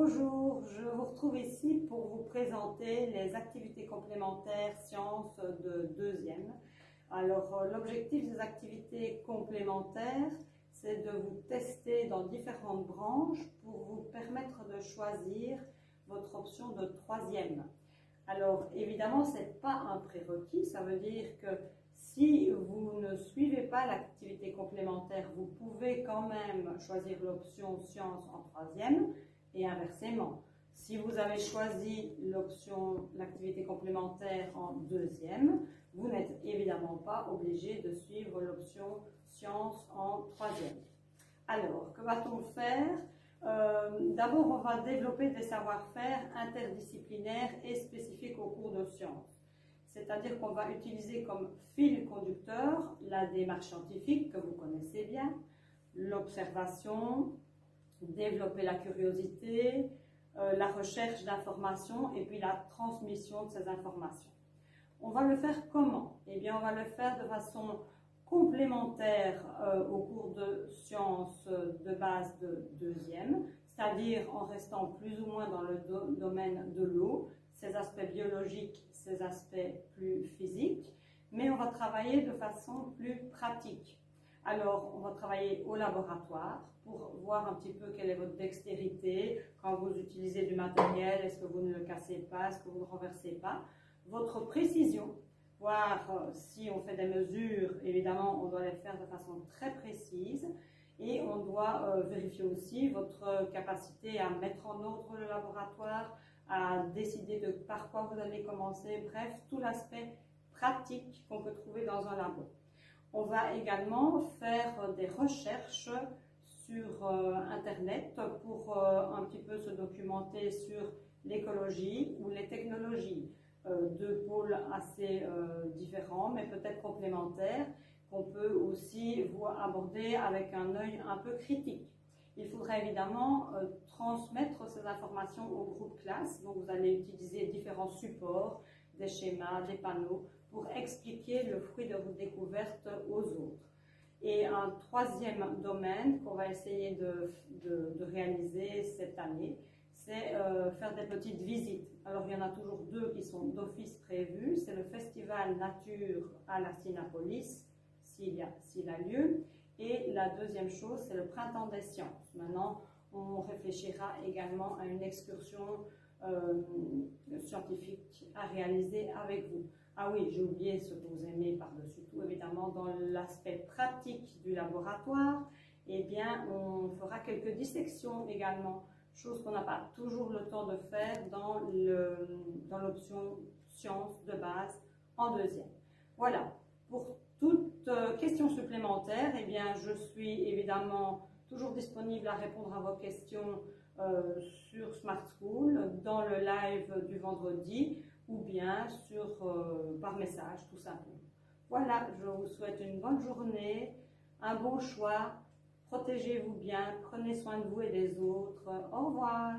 Bonjour, je vous retrouve ici pour vous présenter les activités complémentaires sciences de deuxième. Alors, l'objectif des activités complémentaires, c'est de vous tester dans différentes branches pour vous permettre de choisir votre option de troisième. Alors, évidemment, ce n'est pas un prérequis, ça veut dire que si vous ne suivez pas l'activité complémentaire, vous pouvez quand même choisir l'option sciences en troisième et inversement. Si vous avez choisi l'activité complémentaire en deuxième, vous n'êtes évidemment pas obligé de suivre l'option sciences en troisième. Alors, que va-t-on faire? D'abord, on va développer des savoir-faire interdisciplinaires et spécifiques au cours de sciences. C'est-à-dire qu'on va utiliser comme fil conducteur la démarche scientifique que vous connaissez bien, l'observation, développer la curiosité, la recherche d'informations et puis la transmission de ces informations. On va le faire comment? Eh bien, on va le faire de façon complémentaire au cours de sciences de base de deuxième, c'est-à-dire en restant plus ou moins dans le domaine de l'eau, ses aspects biologiques, ses aspects plus physiques, mais on va travailler de façon plus pratique. Alors, on va travailler au laboratoire pour voir un petit peu quelle est votre dextérité quand vous utilisez du matériel, est-ce que vous ne le cassez pas, est-ce que vous ne le renversez pas, votre précision, voir si on fait des mesures, évidemment, on doit les faire de façon très précise et on doit vérifier aussi votre capacité à mettre en ordre le laboratoire, à décider de par quoi vous allez commencer, bref, tout l'aspect pratique qu'on peut trouver dans un labo. On va également faire des recherches sur Internet pour un petit peu se documenter sur l'écologie ou les technologies. Deux pôles assez différents, mais peut-être complémentaires, qu'on peut aussi aborder avec un œil un peu critique. Il faudra évidemment transmettre ces informations au groupe classe, donc vous allez utiliser différents supports, des schémas, des panneaux, pour expliquer le fruit de vos découvertes aux autres. Et un troisième domaine qu'on va essayer de réaliser cette année, c'est faire des petites visites. Alors, il y en a toujours deux qui sont d'office prévus. C'est le Festival Nature à la Sinapolis, s'il a lieu. Et la deuxième chose, c'est le Printemps des Sciences. Maintenant, on réfléchira également à une excursion scientifique à réaliser avec vous. Ah oui, j'ai oublié ce que vous aimez par-dessus tout, évidemment, dans l'aspect pratique du laboratoire, eh bien, on fera quelques dissections également, chose qu'on n'a pas toujours le temps de faire dans l'option sciences de base en deuxième. Voilà, pour toute question supplémentaire, eh bien, je suis évidemment toujours disponible à répondre à vos questions sur Smart School, dans le live du vendredi, ou bien par message, tout simplement. Voilà, je vous souhaite une bonne journée, un bon choix, protégez-vous bien, prenez soin de vous et des autres. Au revoir.